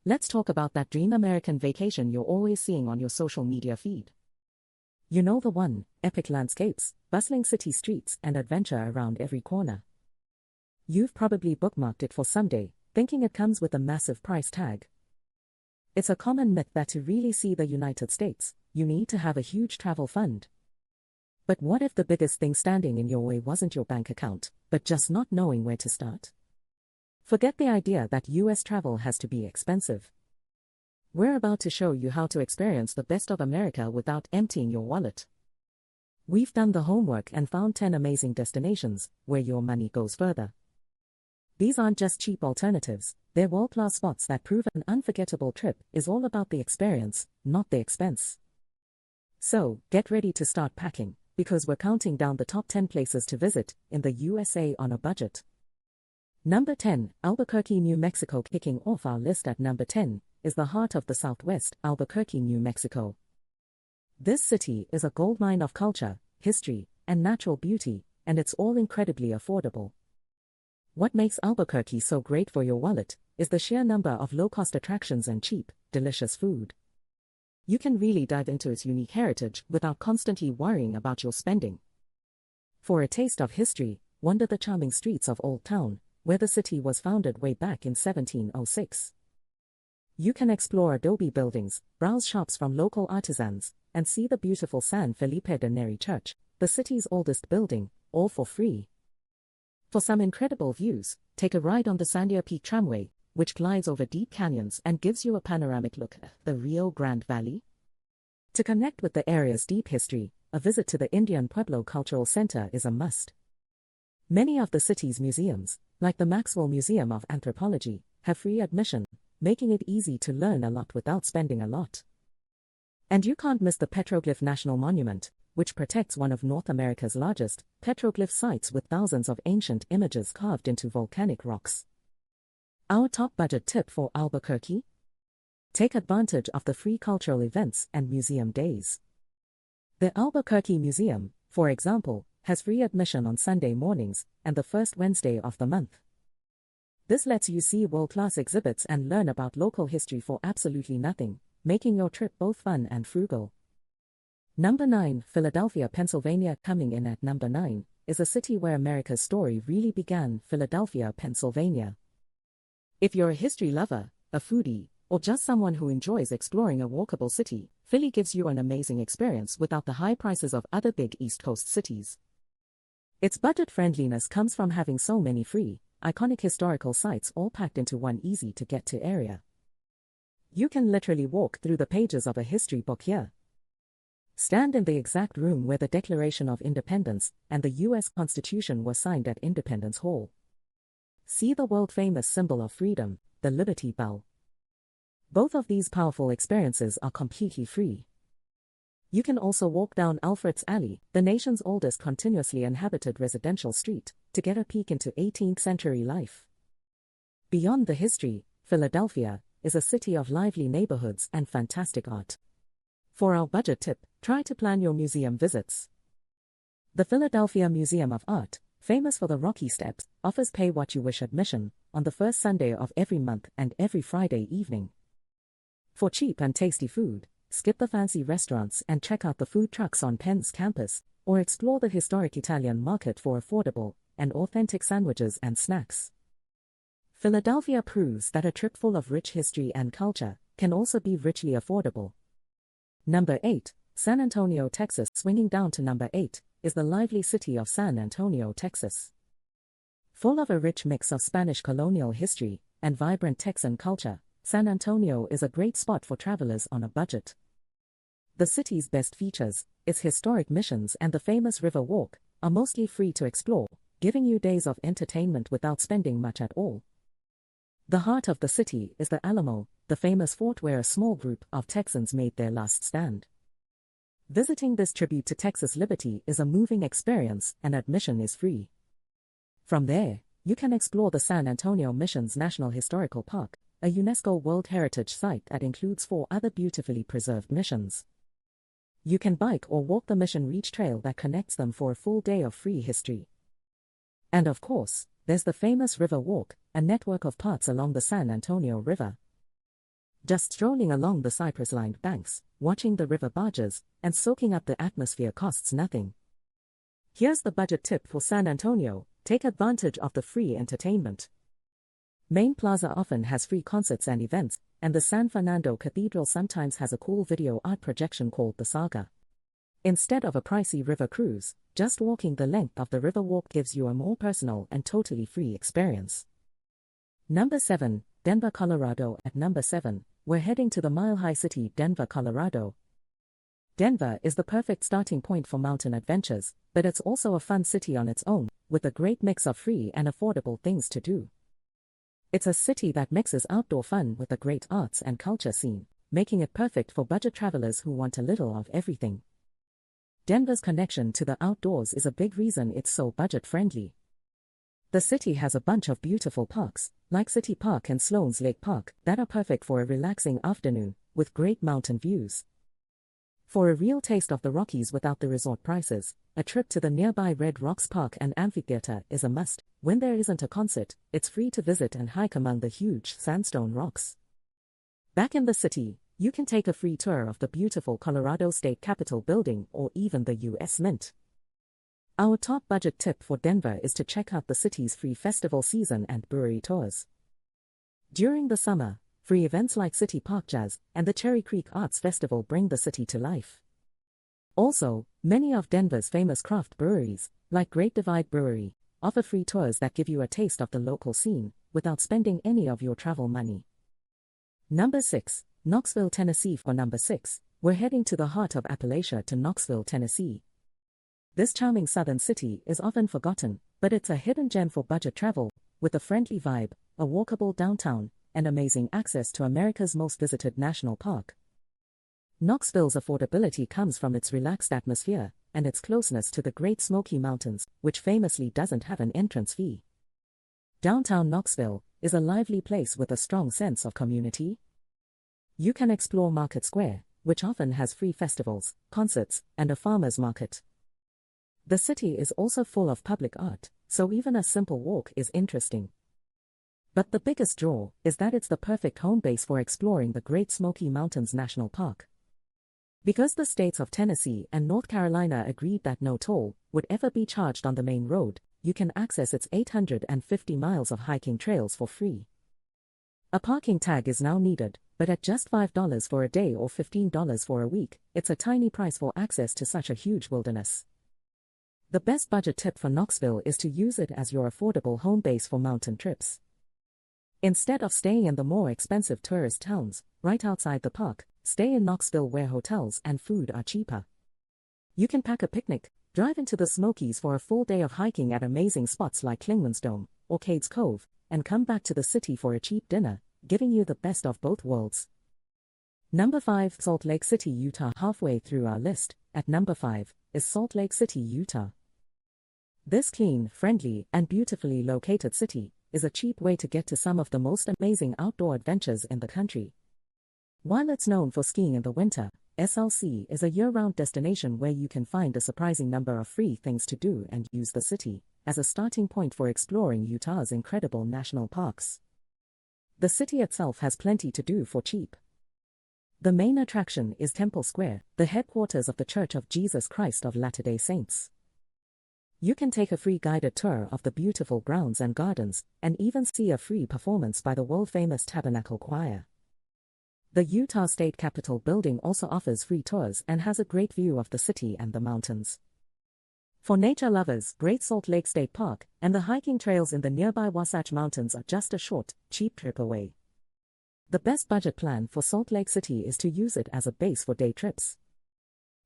Let's talk about that dream American vacation you're always seeing on your social media feed. You know the one: epic landscapes, bustling city streets, and adventure around every corner. You've probably bookmarked it for someday, thinking it comes with a massive price tag. It's a common myth that to really see the United States, you need to have a huge travel fund. But what if the biggest thing standing in your way wasn't your bank account, but just not knowing where to start? Forget the idea that US travel has to be expensive. We're about to show you how to experience the best of America without emptying your wallet. We've done the homework and found 10 amazing destinations where your money goes further. These aren't just cheap alternatives, they're world-class spots that prove an unforgettable trip is all about the experience, not the expense. So, get ready to start packing, because we're counting down the top 10 places to visit in the USA on a budget. Number 10, Albuquerque, New Mexico. Kicking off our list at number 10 is the heart of the Southwest, Albuquerque, New Mexico. This city is a goldmine of culture, history, and natural beauty, and it's all incredibly affordable. What makes Albuquerque so great for your wallet is the sheer number of low-cost attractions and cheap, delicious food. You can really dive into its unique heritage without constantly worrying about your spending. For a taste of history, wander the charming streets of Old Town, where the city was founded way back in 1706. You can explore adobe buildings, browse shops from local artisans, and see the beautiful San Felipe de Neri Church, the city's oldest building, all for free. For some incredible views, take a ride on the Sandia Peak Tramway, which glides over deep canyons and gives you a panoramic look at the Rio Grande Valley. To connect with the area's deep history, a visit to the Indian Pueblo Cultural Center is a must. Many of the city's museums, like the Maxwell Museum of Anthropology, have free admission, making it easy to learn a lot without spending a lot. And you can't miss the Petroglyph National Monument, which protects one of North America's largest petroglyph sites with thousands of ancient images carved into volcanic rocks. Our top budget tip for Albuquerque? Take advantage of the free cultural events and museum days. The Albuquerque Museum, for example, has free admission on Sunday mornings and the first Wednesday of the month. This lets you see world-class exhibits and learn about local history for absolutely nothing, making your trip both fun and frugal. Number 9, Philadelphia, Pennsylvania. Coming in at number 9 is a city where America's story really began, Philadelphia, Pennsylvania. If you're a history lover, a foodie, or just someone who enjoys exploring a walkable city, Philly gives you an amazing experience without the high prices of other big East Coast cities. Its budget friendliness comes from having so many free, iconic historical sites all packed into one easy-to-get-to area. You can literally walk through the pages of a history book here. Stand in the exact room where the Declaration of Independence and the U.S. Constitution were signed at Independence Hall. See the world-famous symbol of freedom, the Liberty Bell. Both of these powerful experiences are completely free. You can also walk down Alfred's Alley, the nation's oldest continuously inhabited residential street, to get a peek into 18th century life. Beyond the history, Philadelphia is a city of lively neighborhoods and fantastic art. For our budget tip, try to plan your museum visits. The Philadelphia Museum of Art, famous for the Rocky Steps, offers pay-what-you-wish admission on the first Sunday of every month and every Friday evening. For cheap and tasty food, skip the fancy restaurants and check out the food trucks on Penn's campus, or explore the historic Italian market for affordable and authentic sandwiches and snacks. Philadelphia proves that a trip full of rich history and culture can also be richly affordable. Number 8, San Antonio, Texas. Swinging down to number 8 is the lively city of San Antonio, Texas. Full of a rich mix of Spanish colonial history and vibrant Texan culture, San Antonio is a great spot for travelers on a budget. The city's best features, its historic missions and the famous River Walk, are mostly free to explore, giving you days of entertainment without spending much at all. The heart of the city is the Alamo, the famous fort where a small group of Texans made their last stand. Visiting this tribute to Texas liberty is a moving experience and admission is free. From there, you can explore the San Antonio Missions National Historical Park, a UNESCO World Heritage Site that includes 4 other beautifully preserved missions. You can bike or walk the Mission Reach Trail that connects them for a full day of free history. And of course, there's the famous River Walk, a network of paths along the San Antonio River. Just strolling along the cypress-lined banks, watching the river barges, and soaking up the atmosphere costs nothing. Here's the budget tip for San Antonio: take advantage of the free entertainment. Main Plaza often has free concerts and events, and the San Fernando Cathedral sometimes has a cool video art projection called the Saga. Instead of a pricey river cruise, just walking the length of the Riverwalk gives you a more personal and totally free experience. Number 7, Denver, Colorado. At number 7, we're heading to the mile-high city, Denver, Colorado. Denver is the perfect starting point for mountain adventures, but it's also a fun city on its own, with a great mix of free and affordable things to do. It's a city that mixes outdoor fun with a great arts and culture scene, making it perfect for budget travelers who want a little of everything. Denver's connection to the outdoors is a big reason it's so budget-friendly. The city has a bunch of beautiful parks, like City Park and Sloan's Lake Park, that are perfect for a relaxing afternoon, with great mountain views. For a real taste of the Rockies without the resort prices, a trip to the nearby Red Rocks Park and Amphitheater is a must. When there isn't a concert, it's free to visit and hike among the huge sandstone rocks. Back in the city, you can take a free tour of the beautiful Colorado State Capitol building or even the U.S. Mint. Our top budget tip for Denver is to check out the city's free festival season and brewery tours. During the summer, free events like City Park Jazz and the Cherry Creek Arts Festival bring the city to life. Also, many of Denver's famous craft breweries, like Great Divide Brewery, offer free tours that give you a taste of the local scene, without spending any of your travel money. Number 6, Knoxville, Tennessee. For number 6, we're heading to the heart of Appalachia to Knoxville, Tennessee. This charming southern city is often forgotten, but it's a hidden gem for budget travel, with a friendly vibe, a walkable downtown, and amazing access to America's most visited national park. Knoxville's affordability comes from its relaxed atmosphere and its closeness to the Great Smoky Mountains, which famously doesn't have an entrance fee. Downtown Knoxville is a lively place with a strong sense of community. You can explore Market Square, which often has free festivals, concerts, and a farmer's market. The city is also full of public art, so even a simple walk is interesting. But the biggest draw is that it's the perfect home base for exploring the Great Smoky Mountains National Park. Because the states of Tennessee and North Carolina agreed that no toll would ever be charged on the main road, you can access its 850 miles of hiking trails for free. A parking tag is now needed, but at just $5 for a day or $15 for a week, it's a tiny price for access to such a huge wilderness. The best budget tip for Knoxville is to use it as your affordable home base for mountain trips. Instead of staying in the more expensive tourist towns, right outside the park, stay in Knoxville where hotels and food are cheaper. You can pack a picnic, drive into the Smokies for a full day of hiking at amazing spots like Clingman's Dome or Cades Cove, and come back to the city for a cheap dinner, giving you the best of both worlds. Number 5, Salt Lake City, Utah. Halfway through our list, at number 5, is Salt Lake City, Utah. This clean, friendly, and beautifully located city is a cheap way to get to some of the most amazing outdoor adventures in the country. While it's known for skiing in the winter, SLC is a year-round destination where you can find a surprising number of free things to do and use the city as a starting point for exploring Utah's incredible national parks. The city itself has plenty to do for cheap. The main attraction is Temple Square, the headquarters of the Church of Jesus Christ of Latter-day Saints. You can take a free guided tour of the beautiful grounds and gardens, and even see a free performance by the world-famous Tabernacle Choir. The Utah State Capitol building also offers free tours and has a great view of the city and the mountains. For nature lovers, Great Salt Lake State Park and the hiking trails in the nearby Wasatch Mountains are just a short, cheap trip away. The best budget plan for Salt Lake City is to use it as a base for day trips.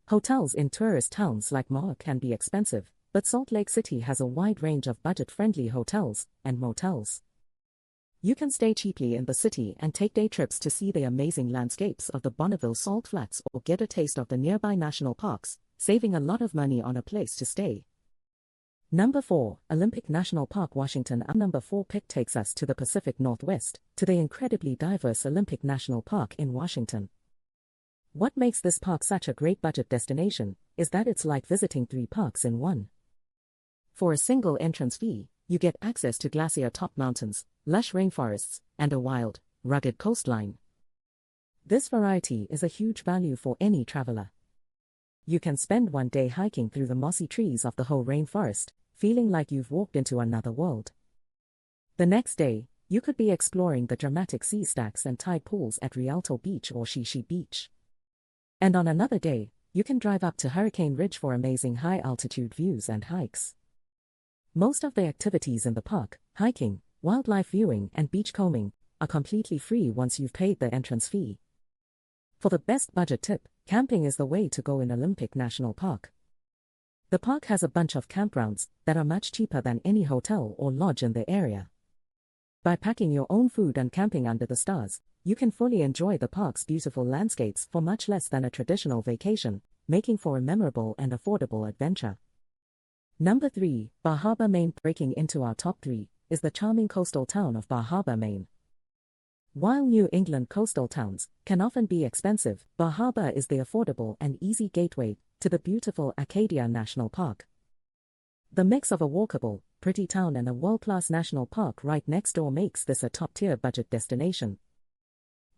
Hotels in tourist towns like Moore can be expensive, but Salt Lake City has a wide range of budget-friendly hotels and motels. You can stay cheaply in the city and take day trips to see the amazing landscapes of the Bonneville Salt Flats or get a taste of the nearby national parks, saving a lot of money on a place to stay. Number 4, Olympic National Park, Washington. Our number 4 pick takes us to the Pacific Northwest, to the incredibly diverse Olympic National Park in Washington. What makes this park such a great budget destination is that it's like visiting 3 parks in one. For a single entrance fee, you get access to glacier-topped mountains, lush rainforests, and a wild, rugged coastline. This variety is a huge value for any traveler. You can spend one day hiking through the mossy trees of the whole rainforest, feeling like you've walked into another world. The next day, you could be exploring the dramatic sea stacks and tide pools at Rialto Beach or Shishi Beach. And on another day, you can drive up to Hurricane Ridge for amazing high-altitude views and hikes. Most of the activities in the park, hiking, wildlife viewing and beachcombing, are completely free once you've paid the entrance fee. For the best budget tip, camping is the way to go in Olympic National Park. The park has a bunch of campgrounds that are much cheaper than any hotel or lodge in the area. By packing your own food and camping under the stars, you can fully enjoy the park's beautiful landscapes for much less than a traditional vacation, making for a memorable and affordable adventure. Number 3, Bar Harbor, Maine. Breaking into our top 3 is the charming coastal town of Bar Harbor, Maine. While New England coastal towns can often be expensive, Bar Harbor is the affordable and easy gateway to the beautiful Acadia National Park. The mix of a walkable, pretty town and a world-class national park right next door makes this a top-tier budget destination.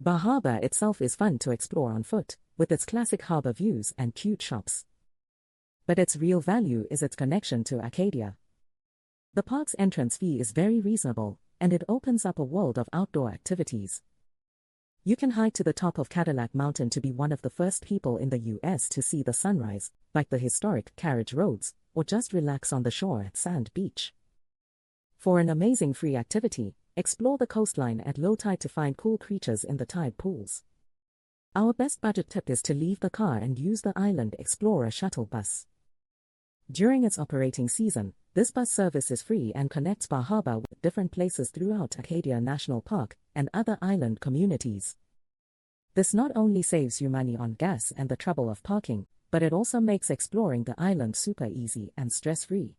Bar Harbor itself is fun to explore on foot, with its classic harbor views and cute shops. But its real value is its connection to Acadia. The park's entrance fee is very reasonable, and it opens up a world of outdoor activities. You can hike to the top of Cadillac Mountain to be one of the first people in the U.S. to see the sunrise, like the historic carriage roads, or just relax on the shore at Sand Beach. For an amazing free activity, explore the coastline at low tide to find cool creatures in the tide pools. Our best budget tip is to leave the car and use the Island Explorer shuttle bus. During its operating season, this bus service is free and connects Bar Harbor with different places throughout Acadia National Park and other island communities. This not only saves you money on gas and the trouble of parking, but it also makes exploring the island super easy and stress-free.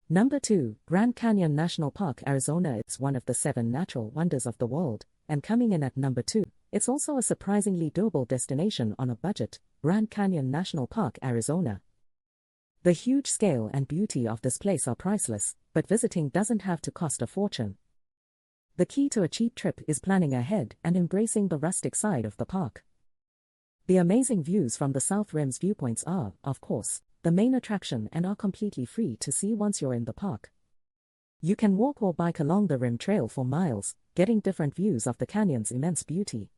Number 2, Grand Canyon National Park, Arizona. It's one of the 7 natural wonders of the world, and coming in at number 2, it's also a surprisingly doable destination on a budget, Grand Canyon National Park, Arizona. The huge scale and beauty of this place are priceless, but visiting doesn't have to cost a fortune. The key to a cheap trip is planning ahead and embracing the rustic side of the park. The amazing views from the South Rim's viewpoints are, of course, the main attraction and are completely free to see once you're in the park. You can walk or bike along the Rim Trail for miles, getting different views of the canyon's immense beauty.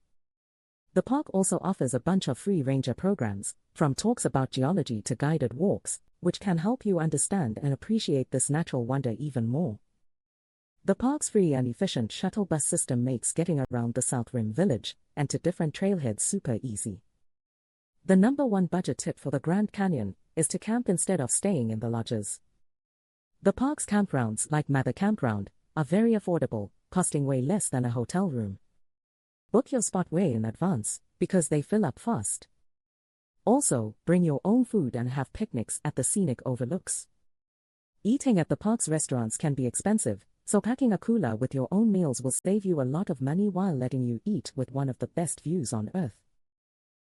The park also offers a bunch of free ranger programs, from talks about geology to guided walks, which can help you understand and appreciate this natural wonder even more. The park's free and efficient shuttle bus system makes getting around the South Rim Village and to different trailheads super easy. The number 1 budget tip for the Grand Canyon is to camp instead of staying in the lodges. The park's campgrounds, like Mather Campground, are very affordable, costing way less than a hotel room. Book your spot way in advance, because they fill up fast. Also, bring your own food and have picnics at the scenic overlooks. Eating at the park's restaurants can be expensive, so packing a cooler with your own meals will save you a lot of money while letting you eat with one of the best views on Earth.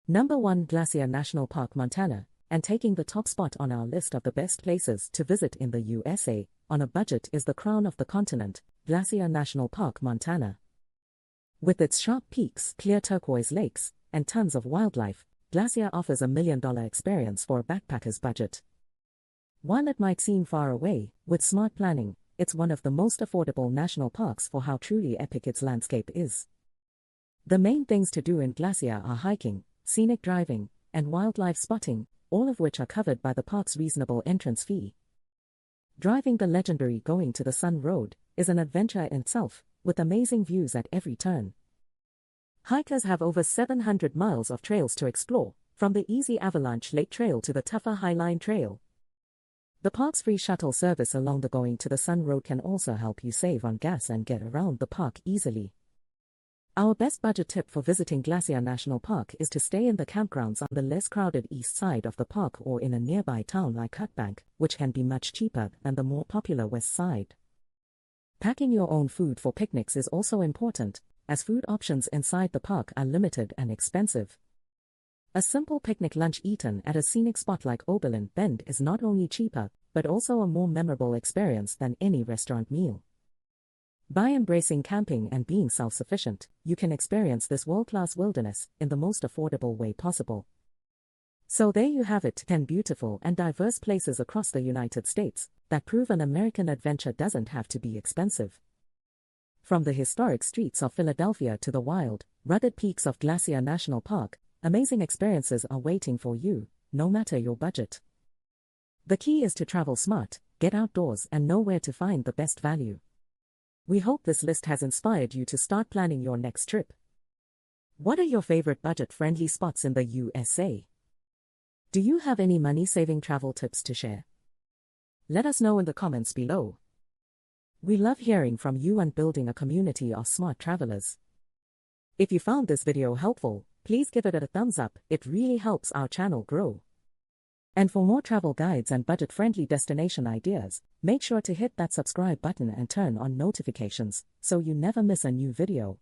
Number 1, Glacier National Park, Montana, and taking the top spot on our list of the best places to visit in the USA, on a budget, is the crown of the continent, Glacier National Park, Montana. With its sharp peaks, clear turquoise lakes, and tons of wildlife, Glacier offers a $1 million experience for a backpacker's budget. While it might seem far away, with smart planning, it's one of the most affordable national parks for how truly epic its landscape is. The main things to do in Glacier are hiking, scenic driving, and wildlife spotting, all of which are covered by the park's reasonable entrance fee. Driving the legendary Going to the Sun Road is an adventure in itself, with amazing views at every turn. Hikers have over 700 miles of trails to explore, from the easy Avalanche Lake Trail to the tougher Highline Trail. The park's free shuttle service along the Going to the Sun Road can also help you save on gas and get around the park easily. Our best budget tip for visiting Glacier National Park is to stay in the campgrounds on the less crowded east side of the park or in a nearby town like Cutbank, which can be much cheaper than the more popular west side. Packing your own food for picnics is also important, as food options inside the park are limited and expensive. A simple picnic lunch eaten at a scenic spot like Oberlin Bend is not only cheaper, but also a more memorable experience than any restaurant meal. By embracing camping and being self-sufficient, you can experience this world-class wilderness in the most affordable way possible. So there you have it, 10 beautiful and diverse places across the United States that prove an American adventure doesn't have to be expensive. From the historic streets of Philadelphia to the wild, rugged peaks of Glacier National Park, amazing experiences are waiting for you, no matter your budget. The key is to travel smart, get outdoors, and know where to find the best value. We hope this list has inspired you to start planning your next trip. What are your favorite budget-friendly spots in the USA? Do you have any money-saving travel tips to share? Let us know in the comments below. We love hearing from you and building a community of smart travelers. If you found this video helpful, please give it a thumbs up, it really helps our channel grow. And for more travel guides and budget-friendly destination ideas, make sure to hit that subscribe button and turn on notifications so you never miss a new video.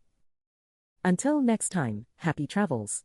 Until next time, happy travels!